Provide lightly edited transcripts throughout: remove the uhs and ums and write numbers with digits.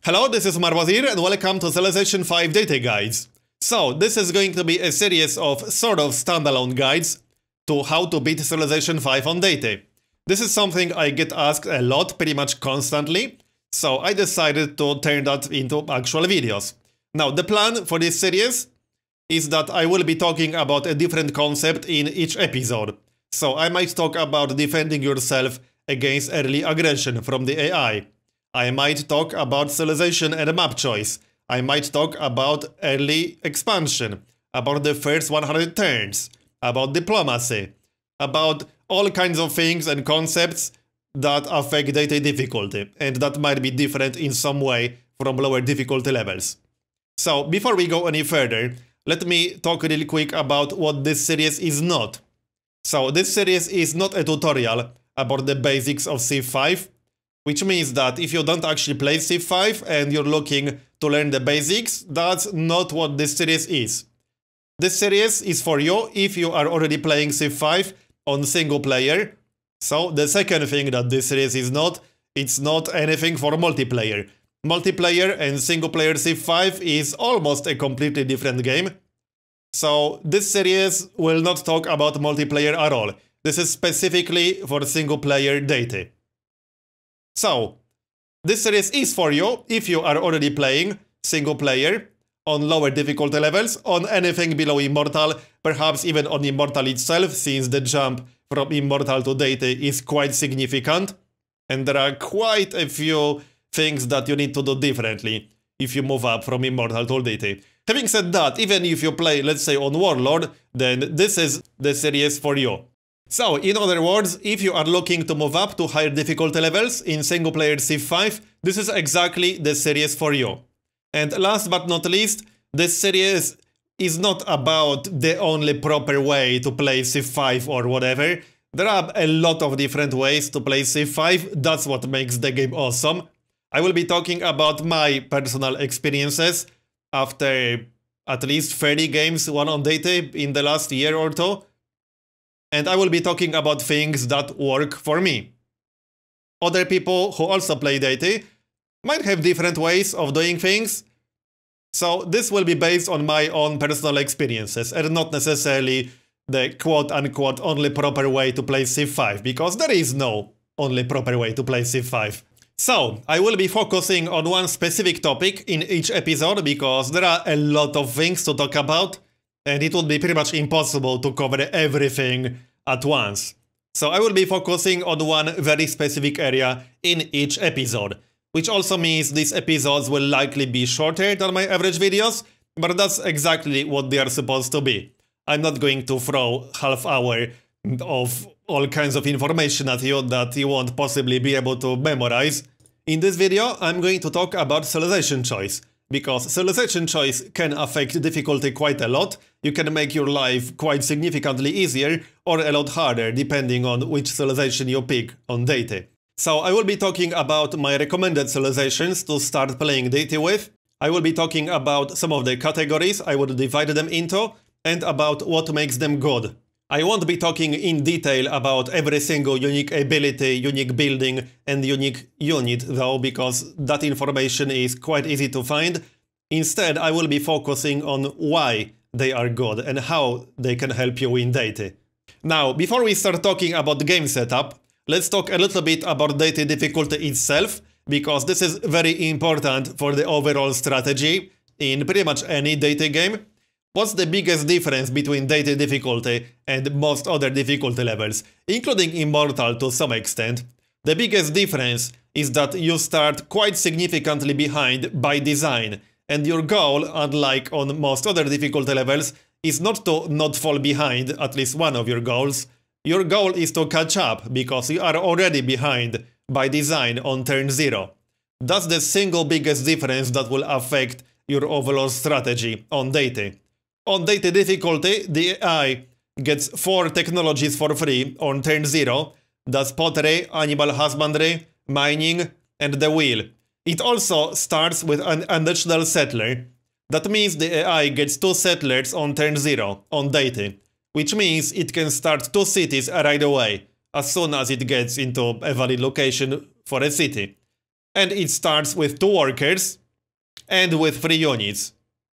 Hello, this is Marbozir and welcome to Civilization 5 Data Guides. So, this is going to be a series of sort of standalone guides to how to beat Civilization 5 on Data. This is something I get asked a lot, pretty much constantly, so I decided to turn that into actual videos. Now, the plan for this series is that I will be talking about a different concept in each episode. So, I might talk about defending yourself against early aggression from the AI. I might talk about civilization and map choice. I might talk about early expansion, about the first 100 turns, about diplomacy, about all kinds of things and concepts that affect data difficulty, and that might be different in some way from lower difficulty levels. So, before we go any further, let me talk really quick about what this series is not. So, this series is not a tutorial about the basics of Civ 5, which means that if you don't actually play Civ 5 and you're looking to learn the basics, that's not what this series is. This series is for you if you are already playing Civ 5 on single player. So the second thing that this series is not, it's not anything for multiplayer. Multiplayer and single player Civ 5 is almost a completely different game. So this series will not talk about multiplayer at all. This is specifically for single player data. So, this series is for you if you are already playing single player on lower difficulty levels, on anything below Immortal, perhaps even on Immortal itself, since the jump from Immortal to Data is quite significant, and there are quite a few things that you need to do differently if you move up from Immortal to Data. Having said that, even if you play, let's say, on Warlord, then this is the series for you. So, in other words, if you are looking to move up to higher difficulty levels in single-player Civ 5, this is exactly the series for you. And last but not least, this series is not about the only proper way to play Civ 5 or whatever. There are a lot of different ways to play Civ 5, that's what makes the game awesome. I will be talking about my personal experiences after at least 30 games won on Data in the last year or two. And I will be talking about things that work for me. Other people who also play Deity might have different ways of doing things. So this will be based on my own personal experiences and not necessarily the quote-unquote only proper way to play Civ 5, because there is no only proper way to play Civ 5. So, I will be focusing on one specific topic in each episode because there are a lot of things to talk about, and it would be pretty much impossible to cover everything at once. So I will be focusing on one very specific area in each episode, which also means these episodes will likely be shorter than my average videos, but that's exactly what they are supposed to be. I'm not going to throw half hour of all kinds of information at you that you won't possibly be able to memorize. In this video, I'm going to talk about civilization choice, because civilization choice can affect difficulty quite a lot. You can make your life quite significantly easier or a lot harder depending on which civilization you pick on Data. So I will be talking about my recommended civilizations to start playing Data with. I will be talking about some of the categories I would divide them into and about what makes them good. I won't be talking in detail about every single unique ability, unique building and unique unit though, because that information is quite easy to find. Instead, I will be focusing on why they are good and how they can help you win Data. Now, before we start talking about the game setup, let's talk a little bit about Data difficulty itself, because this is very important for the overall strategy in pretty much any Data game. What's the biggest difference between Data difficulty and most other difficulty levels, including Immortal to some extent? The biggest difference is that you start quite significantly behind by design, and your goal, unlike on most other difficulty levels, is not to not fall behind at least one of your goals. Your goal is to catch up, because you are already behind by design on turn 0. That's the single biggest difference that will affect your overall strategy on Data. On Data difficulty, the AI gets 4 technologies for free on turn 0. That's pottery, animal husbandry, mining, and the wheel. It also starts with an additional settler. That means the AI gets 2 settlers on turn 0 on Data, which means it can start 2 cities right away, as soon as it gets into a valid location for a city. and it starts with 2 workers and with 3 units.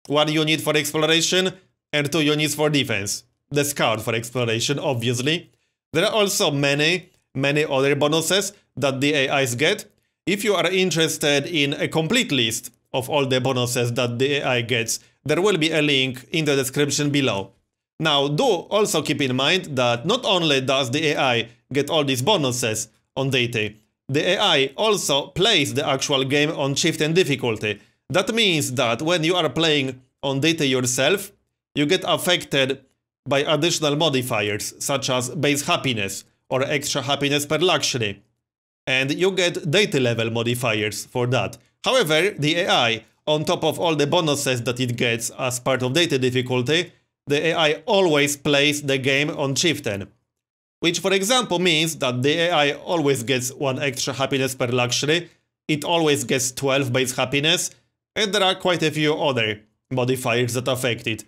1 unit for exploration and 2 units for defense. The scout for exploration, obviously. There are also many other bonuses that the AIs get. If you are interested in a complete list of all the bonuses that the AI gets, there will be a link in the description below. Now, do also keep in mind that not only does the AI get all these bonuses on Deity, the AI also plays the actual game on chieftain difficulty. That means that when you are playing on Deity yourself, you get affected by additional modifiers, such as base happiness or extra happiness per luxury. And you get Deity level modifiers for that. However, the AI, on top of all the bonuses that it gets as part of Deity difficulty, the AI always plays the game on chieftain. Which, for example, means that the AI always gets 1 extra happiness per luxury, it always gets 12 base happiness, and there are quite a few other modifiers that affect it.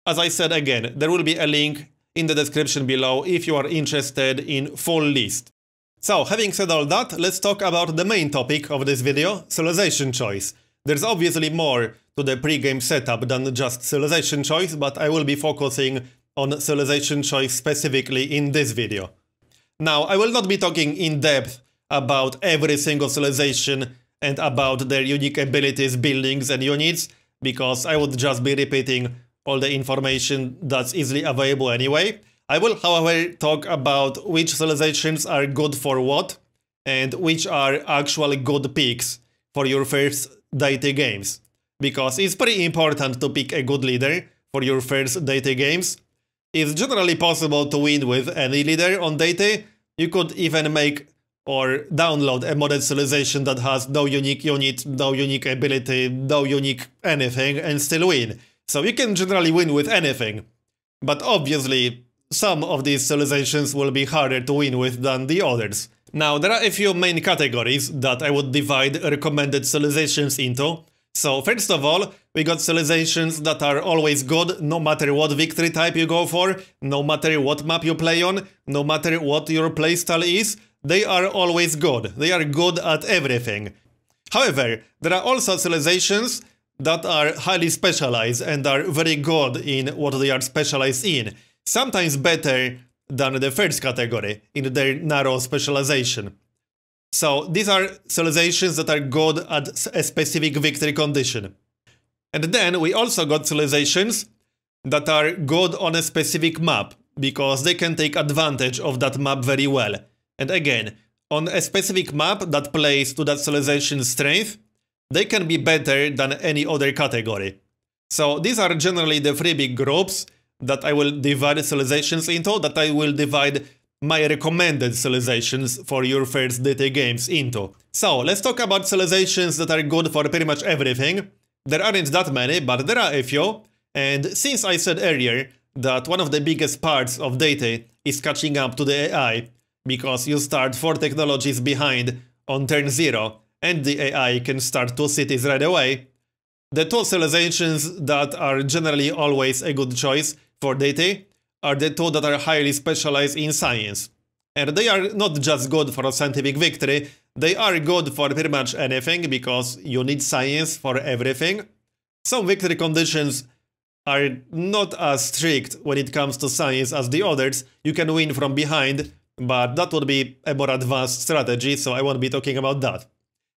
As I said again, there will be a link in the description below if you are interested in full list. So, having said all that, let's talk about the main topic of this video, civilization choice. There's obviously more to the pre-game setup than just civilization choice, but I will be focusing on civilization choice specifically in this video. Now, I will not be talking in depth about every single civilization and about their unique abilities, buildings and units, because I would just be repeating all the information that's easily available anyway. I will, however, talk about which civilizations are good for what, and which are actually good picks for your first Deity games. Because it's pretty important to pick a good leader for your first Deity games. It's generally possible to win with any leader on Deity. You could even make or download a modded civilization that has no unique unit, no unique ability, no unique anything, and still win. So you can generally win with anything. But obviously, some of these civilizations will be harder to win with than the others. Now, there are a few main categories that I would divide recommended civilizations into. So, first of all, we got civilizations that are always good, no matter what victory type you go for, no matter what map you play on, no matter what your playstyle is, they are always good. They are good at everything. However, there are also civilizations that are highly specialized and are very good in what they are specialized in. Sometimes better than the first category in their narrow specialization. So these are civilizations that are good at a specific victory condition. And then we also got civilizations that are good on a specific map, because they can take advantage of that map very well. And again, on a specific map that plays to that civilization's strength, they can be better than any other category. So these are generally the 3 big groups that I will divide civilizations into, that I will divide my recommended civilizations for your first Deity games into. So, let's talk about civilizations that are good for pretty much everything. There aren't that many, but there are a few. And since I said earlier that one of the biggest parts of Deity is catching up to the AI, because you start 4 technologies behind on turn 0, and the AI can start 2 cities right away, the 2 civilizations that are generally always a good choice for Deity are the 2 that are highly specialized in science. And they are not just good for a scientific victory, they are good for pretty much anything, because you need science for everything. Some victory conditions are not as strict when it comes to science as the others. You can win from behind, but that would be a more advanced strategy, so I won't be talking about that.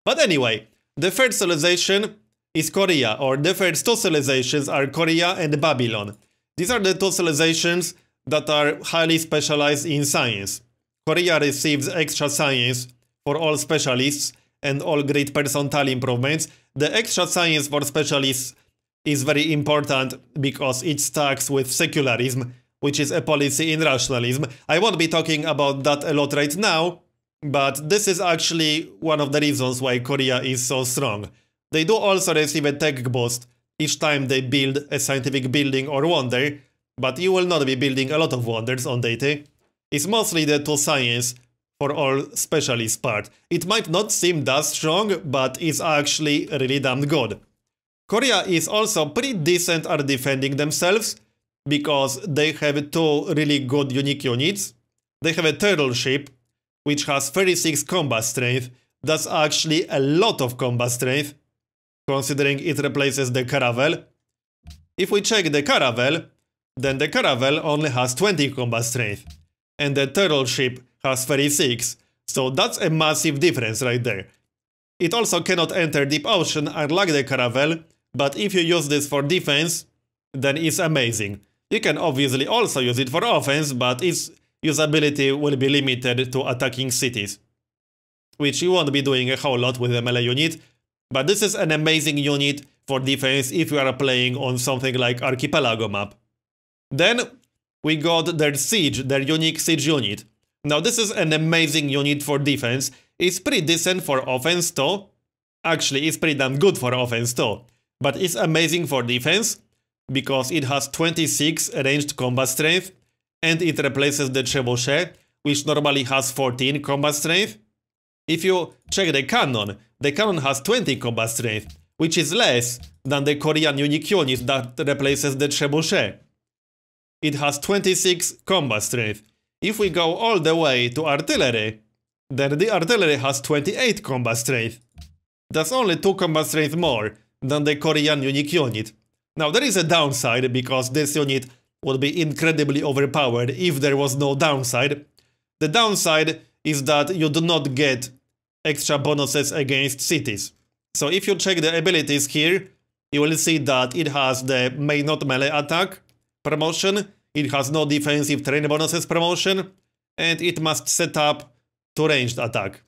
But anyway, the third civilization is Korea, or the first 2 civilizations are Korea and Babylon. These are the 2 civilizations that are highly specialized in science. Korea receives extra science for all specialists and all great percentile improvements. The extra science for specialists is very important because it stacks with secularism, which is a policy in rationalism. I won't be talking about that a lot right now, but this is actually one of the reasons why Korea is so strong. They do also receive a tech boost each time they build a scientific building or wonder, but you will not be building a lot of wonders on Deity. It's mostly the 2 science for all specialist part. It might not seem that strong, but it's actually really damn good. Korea is also pretty decent at defending themselves, because they have 2 really good unique units. They have a turtle ship, which has 36 combat strength, That's actually a lot of combat strength, considering it replaces the caravel. If we check the caravel, then the caravel only has 20 combat strength, and the turtle ship has 36, so that's a massive difference right there. It also cannot enter deep ocean unlike the caravel, but if you use this for defense, then it's amazing. You can obviously also use it for offense, but its usability will be limited to attacking cities, which you won't be doing a whole lot with a melee unit, but this is an amazing unit for defense if you are playing on something like Archipelago map. Then we got their siege, their unique siege unit. Now this is an amazing unit for defense. It's pretty decent for offense too. Actually, it's pretty damn good for offense too. But it's amazing for defense because it has 26 ranged combat strength and it replaces the trebuchet, which normally has 14 combat strength. If you check the cannon has 20 combat strength, which is less than the Korean unique unit that replaces the trebuchet. It has 26 combat strength. If we go all the way to artillery, then the artillery has 28 combat strength. That's only 2 combat strength more than the Korean unique unit. Now there is a downside because this unit would be incredibly overpowered if there was no downside. The downside is that you do not get extra bonuses against cities. So if you check the abilities here, you will see that it has the may not melee attack promotion, it has no defensive terrain bonuses promotion, and it must set up to ranged attack.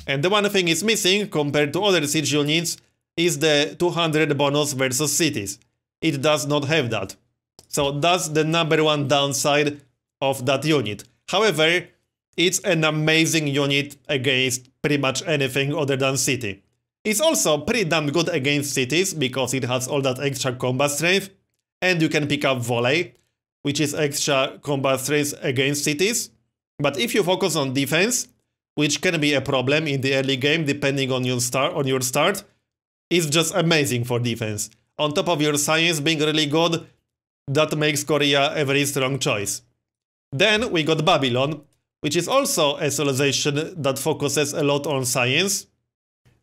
And the one thing is missing compared to other siege units is the 200 bonus versus cities. It does not have that. So that's the #1 downside of that unit. However, it's an amazing unit against pretty much anything other than city. It's also pretty damn good against cities because it has all that extra combat strength, and you can pick up volley, which is extra combat strength against cities. But if you focus on defense, which can be a problem in the early game depending on your start, it's just amazing for defense. On top of your science being really good, that makes Korea a very strong choice. Then we got Babylon, which is also a civilization that focuses a lot on science.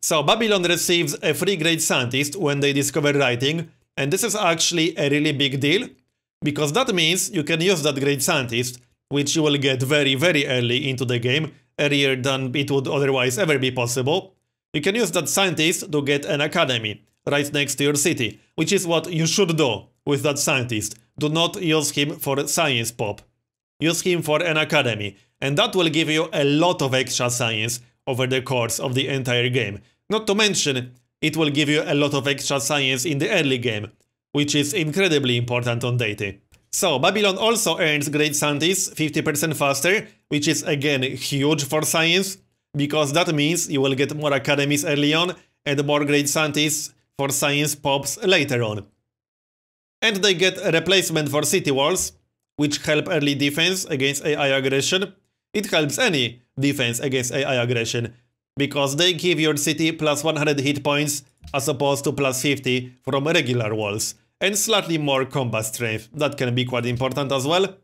So Babylon receives a free great scientist when they discover writing, and this is actually a really big deal, because that means you can use that great scientist, which you will get very, very early into the game, earlier than it would otherwise ever be possible. You can use that scientist to get an academy right next to your city, which is what you should do with that scientist. Do not use him for science pop. Use him for an academy, and that will give you a lot of extra science over the course of the entire game. Not to mention, it will give you a lot of extra science in the early game, which is incredibly important on Deity. So Babylon also earns great scientists 50% faster, which is again huge for science, because that means you will get more academies early on and more great scientists for science pops later on. And they get a replacement for city walls, which help early defense against AI aggression. It helps any defense against AI aggression, because they give your city plus 100 hit points as opposed to plus 50 from regular walls, and slightly more combat strength. That can be quite important as well.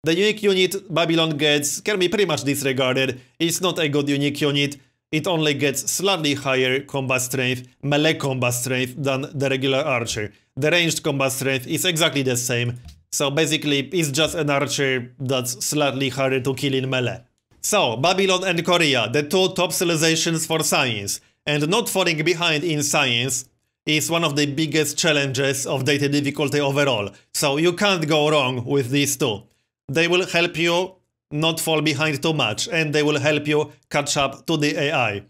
The unique unit Babylon gets can be pretty much disregarded. It's not a good unique unit. It only gets slightly higher combat strength, melee combat strength than the regular archer. The ranged combat strength is exactly the same. So basically, it's just an archer that's slightly harder to kill in melee. So, Babylon and Korea, the two top civilizations for science, and not falling behind in science is one of the biggest challenges of Deity difficulty overall. So you can't go wrong with these two. They will help you not fall behind too much, and they will help you catch up to the AI.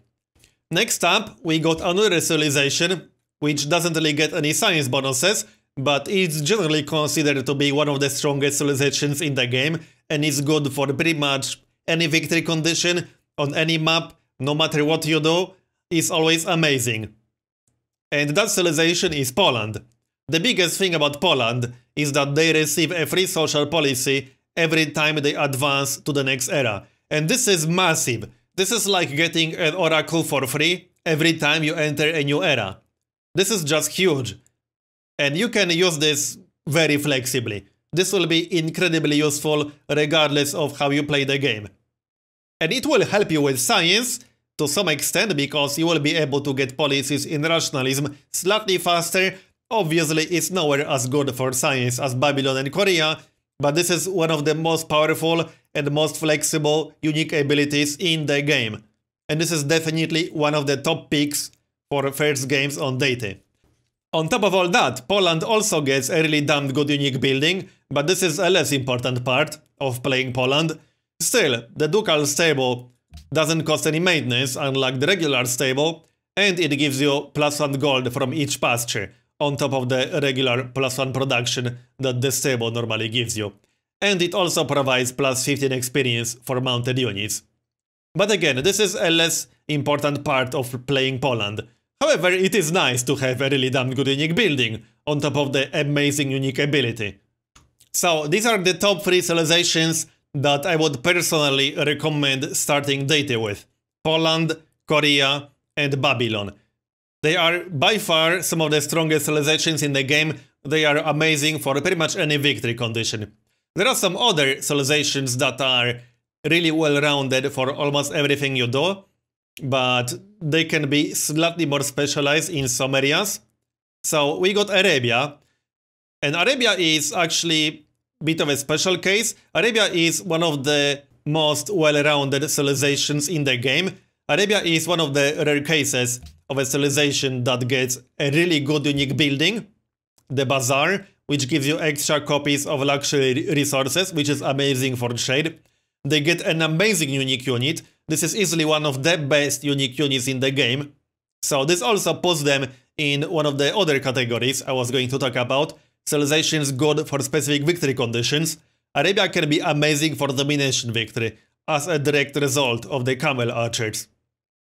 Next up, we got another civilization, which doesn't really get any science bonuses, but it's generally considered to be one of the strongest civilizations in the game, and is good for pretty much any victory condition on any map, no matter what you do, is always amazing. And that civilization is Poland. The biggest thing about Poland is that they receive a free social policy every time they advance to the next era. And this is massive. This is like getting an oracle for free every time you enter a new era. This is just huge. And you can use this very flexibly. This will be incredibly useful regardless of how you play the game. And it will help you with science to some extent, because you will be able to get policies in rationalism slightly faster. Obviously, it's nowhere as good for science as Babylon and Korea, but this is one of the most powerful and most flexible, unique abilities in the game. And this is definitely one of the top picks for first games on Deity. On top of all that, Poland also gets a really damn good unique building, but this is a less important part of playing Poland. Still, the ducal stable doesn't cost any maintenance, unlike the regular stable, and it gives you +1 gold from each pasture, on top of the regular +1 production that the stable normally gives you. And it also provides +15 experience for mounted units. But again, this is a less important part of playing Poland. However, it is nice to have a really damn good unique building, on top of the amazing unique ability. So these are the top 3 civilizations that I would personally recommend starting Deity with: Poland, Korea, and Babylon. They are by far some of the strongest civilizations in the game. They are amazing for pretty much any victory condition. There are some other civilizations that are really well-rounded for almost everything you do, but they can be slightly more specialized in some areas. So we got Arabia, and Arabia is actually a bit of a special case. Arabia is one of the most well-rounded civilizations in the game. Arabia is one of the rare cases of a civilization that gets a really good unique building, the Bazaar, which gives you extra copies of luxury resources, which is amazing for trade. They get an amazing unique unit. This is easily one of the best unique units in the game. So this also puts them in one of the other categories I was going to talk about. Civilizations good for specific victory conditions. Arabia can be amazing for domination victory, as a direct result of the camel archers.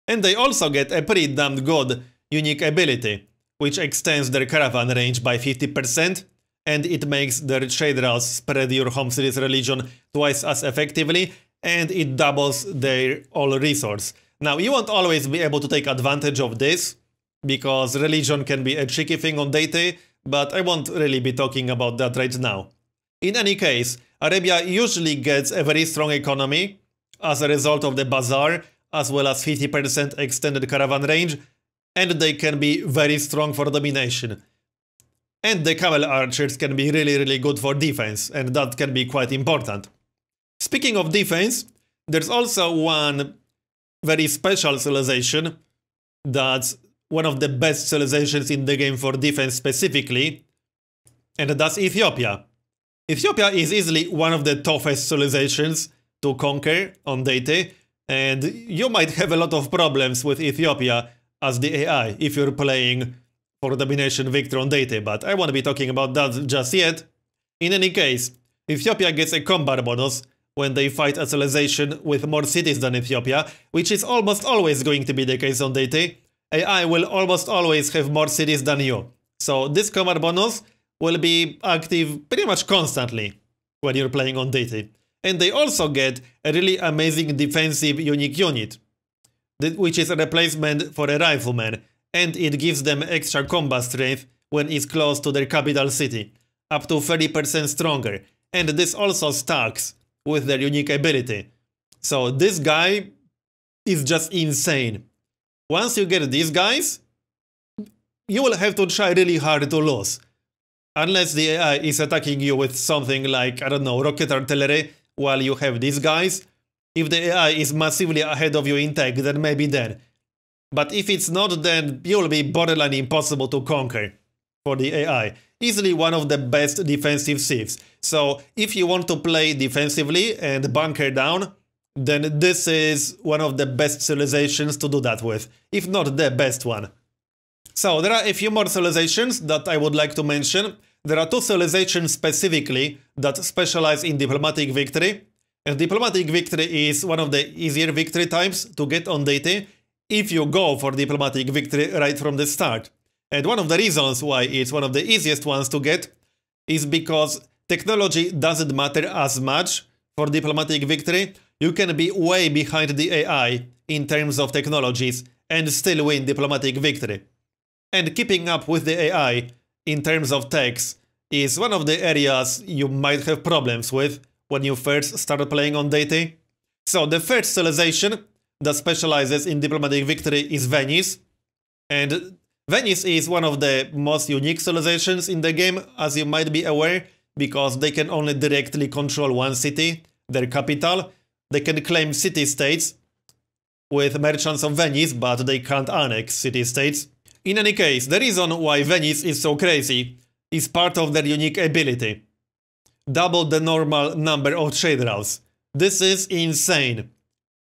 And they also get a pretty damn good unique ability, which extends their caravan range by 50%, and it makes their trade routes spread your home city's religion twice as effectively, and it doubles their all resource. Now, you won't always be able to take advantage of this, because religion can be a tricky thing on Deity, but I won't really be talking about that right now. In any case, Arabia usually gets a very strong economy as a result of the Bazaar, as well as 50% extended caravan range, and they can be very strong for domination. And the camel archers can be really good for defense, and that can be quite important. Speaking of defense, there's also one very special civilization that's one of the best civilizations in the game for defense specifically, and that's Ethiopia. Ethiopia is easily one of the toughest civilizations to conquer on Deity, and you might have a lot of problems with Ethiopia as the AI if you're playing for domination victory on Deity, but I won't be talking about that just yet. In any case, Ethiopia gets a combat bonus when they fight a civilization with more cities than Ethiopia, which is almost always going to be the case on Deity. AI will almost always have more cities than you, so this combat bonus will be active pretty much constantly when you're playing on Deity. And they also get a really amazing defensive unique unit, which is a replacement for a rifleman, and it gives them extra combat strength when it's close to their capital city, up to 30% stronger, and this also stacks with their unique ability. So this guy is just insane. Once you get these guys, you will have to try really hard to lose. Unless the AI is attacking you with something like, I don't know, rocket artillery, while you have these guys. If the AI is massively ahead of you in tech, then maybe then. But if it's not, then you will be borderline impossible to conquer for the AI. Easily one of the best defensive CIVS. So if you want to play defensively and bunker down, then this is one of the best civilizations to do that with, if not the best one. So there are a few more civilizations that I would like to mention. There are two civilizations specifically that specialize in diplomatic victory. And diplomatic victory is one of the easier victory types to get on Deity if you go for diplomatic victory right from the start. And one of the reasons why it's one of the easiest ones to get is because technology doesn't matter as much for diplomatic victory. You can be way behind the AI in terms of technologies and still win diplomatic victory. And keeping up with the AI in terms of techs is one of the areas you might have problems with when you first start playing on Deity. So the first civilization that specializes in diplomatic victory is Venice. And Venice is one of the most unique civilizations in the game, as you might be aware, because they can only directly control one city, their capital. They can claim city-states with merchants of Venice, but they can't annex city-states. In any case, the reason why Venice is so crazy is part of their unique ability. Double the normal number of trade routes. This is insane.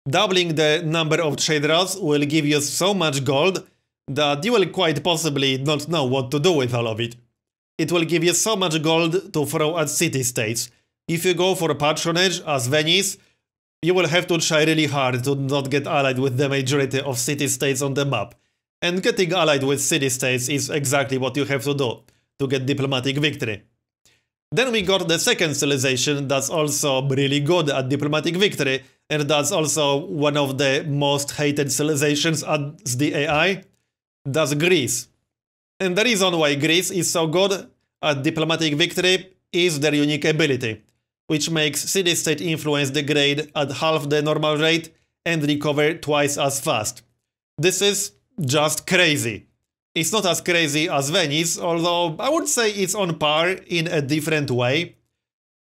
Doubling the number of trade routes will give you so much gold that you will quite possibly not know what to do with all of it. It will give you so much gold to throw at city-states. If you go for patronage as Venice, you will have to try really hard to not get allied with the majority of city-states on the map. And getting allied with city-states is exactly what you have to do to get diplomatic victory. Then we got the second civilization that's also really good at diplomatic victory, and that's also one of the most hated civilizations as the AI. That's Greece. And the reason why Greece is so good at diplomatic victory is their unique ability, which makes city-state influence degrade at half the normal rate and recover twice as fast. This is just crazy. It's not as crazy as Venice, although I would say it's on par in a different way.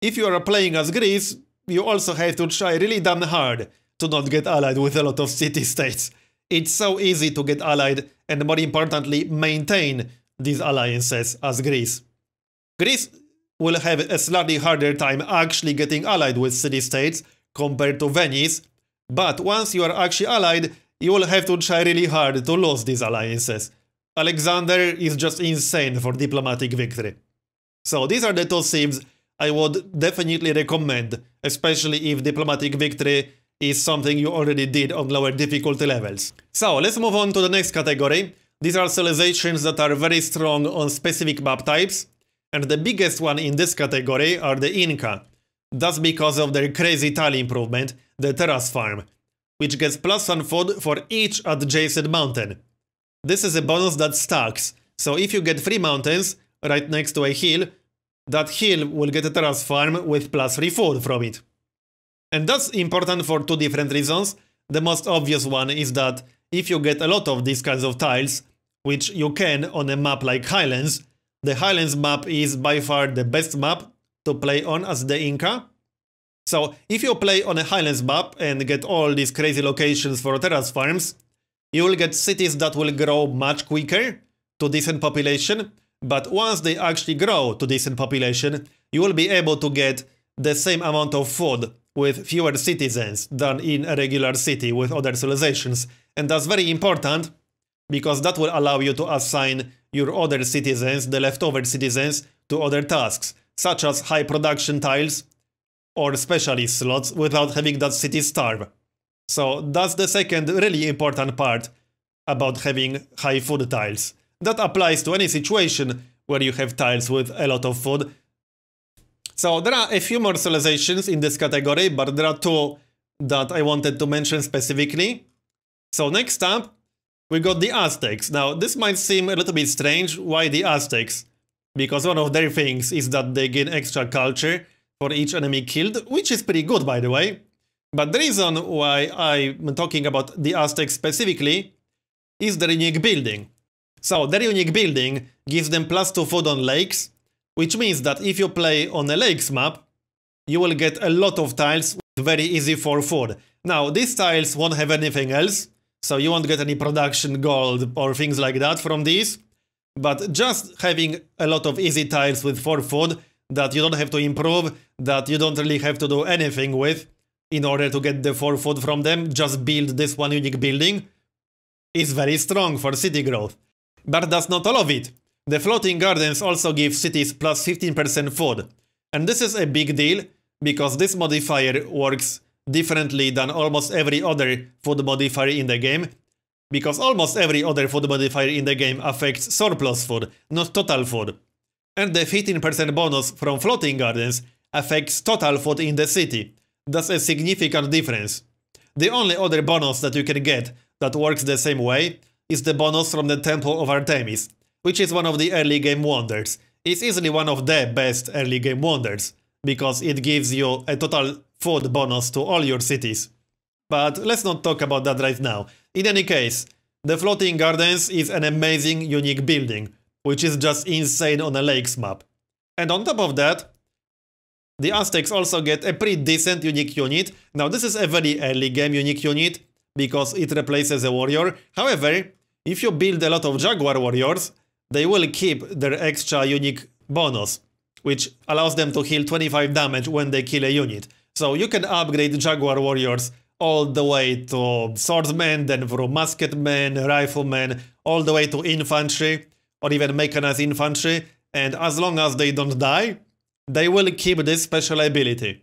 If you are playing as Greece, you also have to try really damn hard to not get allied with a lot of city-states. It's so easy to get allied and, more importantly, maintain these alliances as Greece. Greece will have a slightly harder time actually getting allied with city-states compared to Venice, but once you are actually allied, you will have to try really hard to lose these alliances. Alexander is just insane for diplomatic victory. So these are the two CIVs I would definitely recommend, especially if diplomatic victory is something you already did on lower difficulty levels. So let's move on to the next category. These are civilizations that are very strong on specific map types, and the biggest one in this category are the Inca. That's because of their crazy tile improvement, the terrace farm, which gets +1 food for each adjacent mountain. This is a bonus that stacks, so if you get 3 mountains right next to a hill, that hill will get a terrace farm with +3 food from it. And that's important for 2 different reasons. The most obvious one is that if you get a lot of these kinds of tiles, which you can on a map like Highlands, the Highlands map is by far the best map to play on as the Inca. So if you play on a Highlands map and get all these crazy locations for terrace farms, you will get cities that will grow much quicker to decent population, but once they actually grow to decent population, you will be able to get the same amount of food with fewer citizens than in a regular city with other civilizations. And that's very important, because that will allow you to assign your other citizens, the leftover citizens, to other tasks, such as high production tiles or specialist slots without having that city starve. So that's the second really important part about having high food tiles. That applies to any situation where you have tiles with a lot of food. So there are a few more civilizations in this category, but there are 2 that I wanted to mention specifically. So next up, we got the Aztecs. Now this might seem a little bit strange. Why the Aztecs? Because one of their things is that they gain extra culture for each enemy killed, which is pretty good, by the way. But the reason why I'm talking about the Aztecs specifically is their unique building. So their unique building gives them +2 food on lakes, which means that if you play on a lakes map, you will get a lot of tiles with very easy for food. Now these tiles won't have anything else, so you won't get any production gold or things like that from these. But just having a lot of easy tiles with 4 food that you don't have to improve, that you don't really have to do anything with, in order to get the 4 food from them, just build this one unique building, is very strong for city growth. But that's not all of it. The floating gardens also give cities +15% food. And this is a big deal, because this modifier works differently than almost every other food modifier in the game, because almost every other food modifier in the game affects surplus food, not total food. And the 15% bonus from floating gardens affects total food in the city. That's a significant difference. The only other bonus that you can get that works the same way is the bonus from the Temple of Artemis, which is one of the early game wonders. It's easily one of the best early game wonders, because it gives you a total food bonus to all your cities. but let's not talk about that right now. In any case, the Floating Gardens is an amazing, unique building, which is just insane on a lakes map. And on top of that, the Aztecs also get a pretty decent unique unit. Now this is a very early game unique unit, because it replaces a warrior. However, if you build a lot of Jaguar warriors, they will keep their extra unique bonus, which allows them to heal 25 damage when they kill a unit. So you can upgrade Jaguar warriors all the way to swordsmen, then through musketmen, riflemen, all the way to infantry, or even mechanized infantry, and as long as they don't die, they will keep this special ability.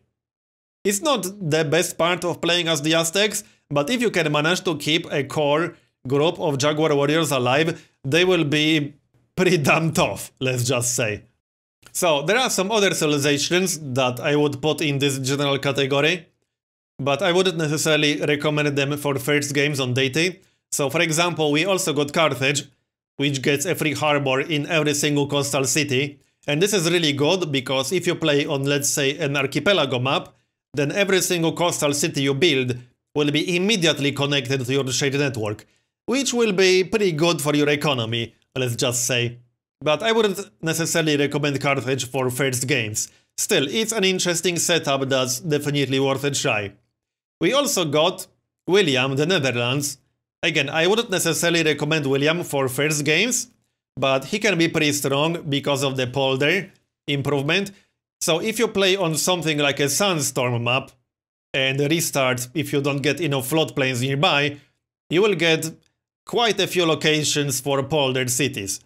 It's not the best part of playing as the Aztecs, but if you can manage to keep a core group of Jaguar warriors alive, they will be pretty damn tough, let's just say. So there are some other civilizations that I would put in this general category, but I wouldn't necessarily recommend them for first games on Deity. So for example, we also got Carthage, which gets a free harbor in every single coastal city. And this is really good because if you play on, let's say, an archipelago map, then every single coastal city you build will be immediately connected to your shared network, which will be pretty good for your economy, let's just say. But I wouldn't necessarily recommend Carthage for first games. Still, it's an interesting setup that's definitely worth a try. We also got William, the Netherlands. Again, I wouldn't necessarily recommend William for first games, but he can be pretty strong because of the polder improvement. So if you play on something like a sandstorm map and restart if you don't get enough floodplains nearby, you will get quite a few locations for poldered cities,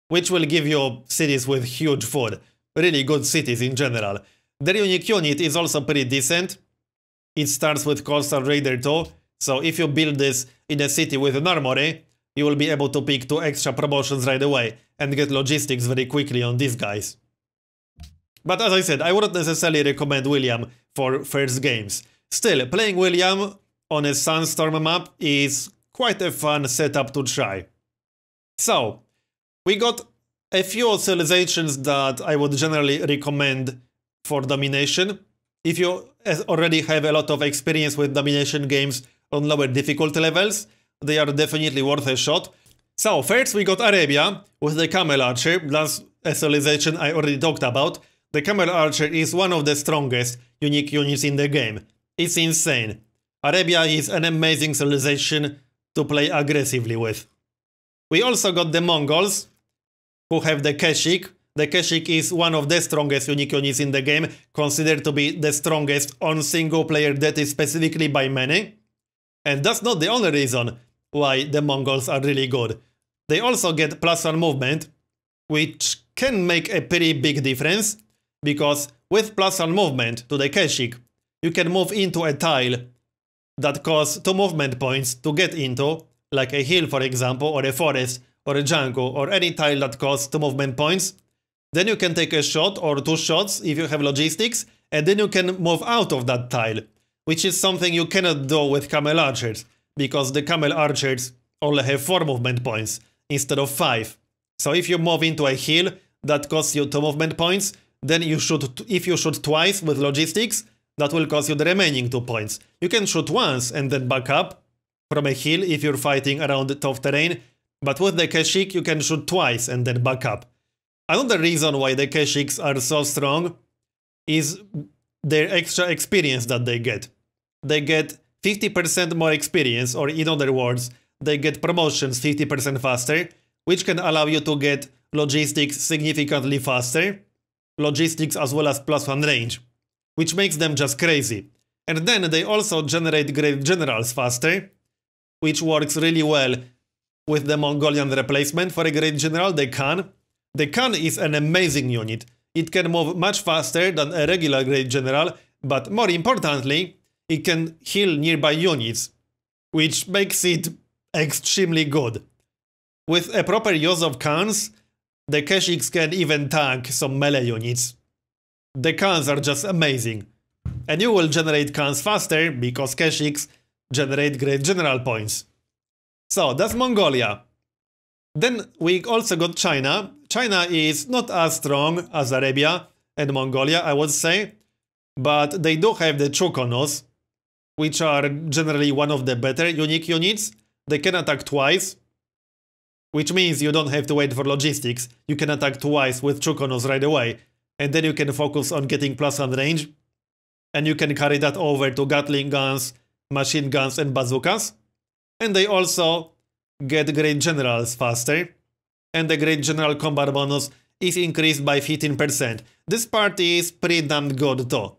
which will give you cities with huge food, really good cities in general. Their unique unit is also pretty decent. It starts with Coastal Raider 2, so if you build this in a city with an armory, you will be able to pick 2 extra promotions right away and get logistics very quickly on these guys. But as I said, I wouldn't necessarily recommend William for first games. Still, playing William on a sandstorm map is quite a fun setup to try. So, we got a few civilizations that I would generally recommend for domination. If you already have a lot of experience with domination games on lower difficulty levels, they are definitely worth a shot. So first we got Arabia with the Camel Archer. That's a civilization I already talked about. The Camel Archer is one of the strongest unique units in the game. It's insane. Arabia is an amazing civilization to play aggressively with. We also got the Mongols, who have the Keshik. The Keshik is one of the strongest unique units in the game, considered to be the strongest on single-player Deity specifically by many. And that's not the only reason why the Mongols are really good. They also get +1 movement, which can make a pretty big difference, because with +1 movement to the Keshik, you can move into a tile that costs 2 movement points to get into, like a hill for example, or a forest, or a jungle, or any tile that costs 2 movement points. Then you can take a shot or 2 shots if you have logistics, and then you can move out of that tile, which is something you cannot do with Camel Archers, because the Camel Archers only have 4 movement points instead of 5. So if you move into a hill that costs you 2 movement points, then you shoot, if you shoot twice with logistics, that will cost you the remaining 2 points. You can shoot once and then back up from a hill if you're fighting around tough terrain, but with the Keshik you can shoot twice and then back up. Another reason why the Keshiks are so strong is their extra experience that they get. They get 50% more experience, or in other words, they get promotions 50% faster, which can allow you to get logistics significantly faster, logistics as well as +1 range, which makes them just crazy. And then they also generate great generals faster, which works really well with the Mongolian replacement for a great general, the Khan. The Khan is an amazing unit. It can move much faster than a regular great general, but more importantly, it can heal nearby units, which makes it extremely good. With a proper use of Khans, the Keshiks can even tank some melee units. The Khans are just amazing. And you will generate Khans faster because Keshiks generate great general points. So that's Mongolia. Then we also got China. China is not as strong as Arabia and Mongolia, I would say, but they do have the Chukonos, which are generally one of the better unique units. They can attack twice, which means you don't have to wait for logistics. You can attack twice with Chukonos right away, and then you can focus on getting +1 range, and you can carry that over to Gatling guns, machine guns, and bazookas. And they also get Great Generals faster, and the Great General combat bonus is increased by 15%. This part is pretty damn good too,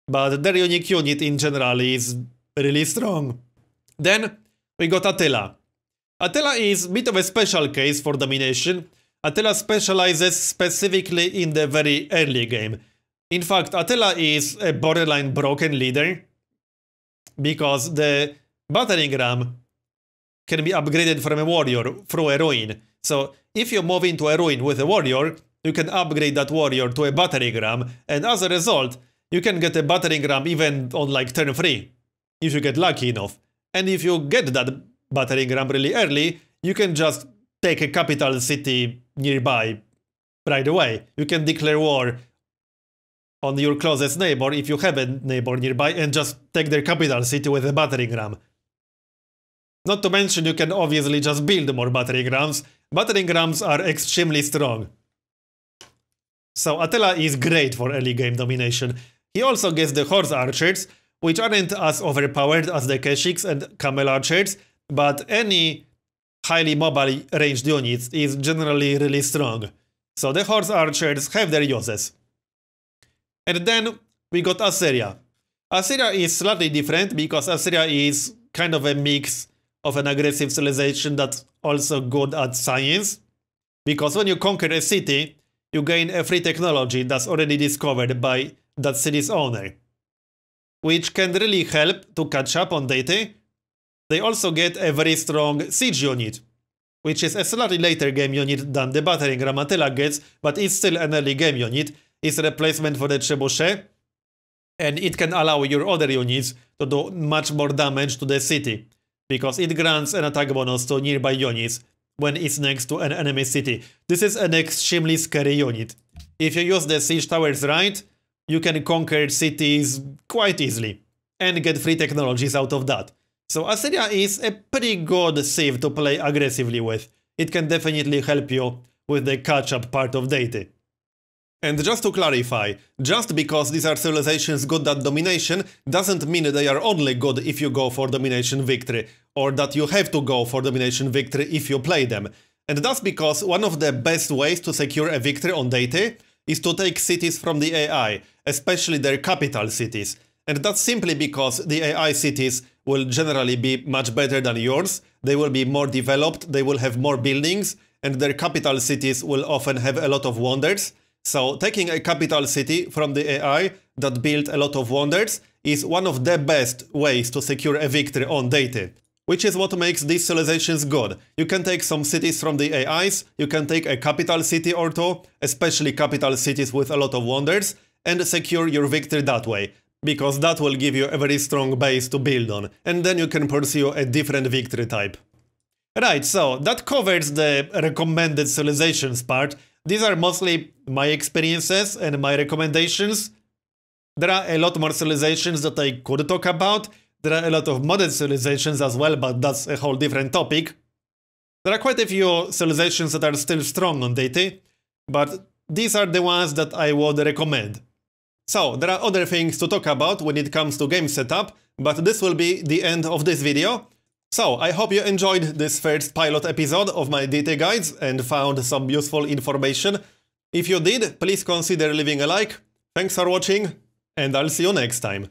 but their unique unit in general is really strong. Then we got Attila. Attila is a bit of a special case for domination. Attila specializes specifically in the very early game. In fact, Attila is a borderline broken leader, because the battering ram can be upgraded from a warrior through a ruin. So if you move into a ruin with a warrior, you can upgrade that warrior to a battering ram, and as a result, you can get a battering ram even on like turn 3, if you get lucky enough. And if you get that battering ram really early, you can just take a capital city nearby right away. You can declare war on your closest neighbor if you have a neighbor nearby and just take their capital city with a battering ram. Not to mention, you can obviously just build more battering rams. Battering rams are extremely strong. So Attila is great for early game domination. He also gets the horse archers, which aren't as overpowered as the Keshiks and camel archers, but any highly mobile ranged unit is generally really strong. So the horse archers have their uses. And then we got Assyria. Assyria is slightly different because Assyria is kind of a mix of an aggressive civilization that's also good at science. Because when you conquer a city, you gain a free technology that's already discovered by that city's owner, which can really help to catch up on Deity. They also get a very strong siege unit, which is a slightly later game unit than the battering ram Attila gets, but it's still an early game unit. It's a replacement for the trebuchet, and it can allow your other units to do much more damage to the city, because it grants an attack bonus to nearby units when it's next to an enemy city. This is an extremely scary unit. If you use the siege towers right, you can conquer cities quite easily, and get free technologies out of that. So Assyria is a pretty good civ to play aggressively with. It can definitely help you with the catch-up part of Deity. And just to clarify, just because these are civilizations good at domination doesn't mean they are only good if you go for domination victory, or that you have to go for domination victory if you play them. And that's because one of the best ways to secure a victory on Deity is to take cities from the AI, especially their capital cities. And that's simply because the AI cities will generally be much better than yours, they will be more developed, they will have more buildings, and their capital cities will often have a lot of wonders. So taking a capital city from the AI that built a lot of wonders is one of the best ways to secure a victory on Deity, which is what makes these civilizations good. You can take some cities from the AIs, you can take a capital city or two, especially capital cities with a lot of wonders, and secure your victory that way, because that will give you a very strong base to build on, and then you can pursue a different victory type. Right, so that covers the recommended civilizations part. These are mostly my experiences and my recommendations. There are a lot more civilizations that I could talk about. There are a lot of modded civilizations as well, but that's a whole different topic. There are quite a few civilizations that are still strong on Deity, but these are the ones that I would recommend. So, there are other things to talk about when it comes to game setup, but this will be the end of this video. So, I hope you enjoyed this first pilot episode of my Deity guides and found some useful information. If you did, please consider leaving a like. Thanks for watching, and I'll see you next time.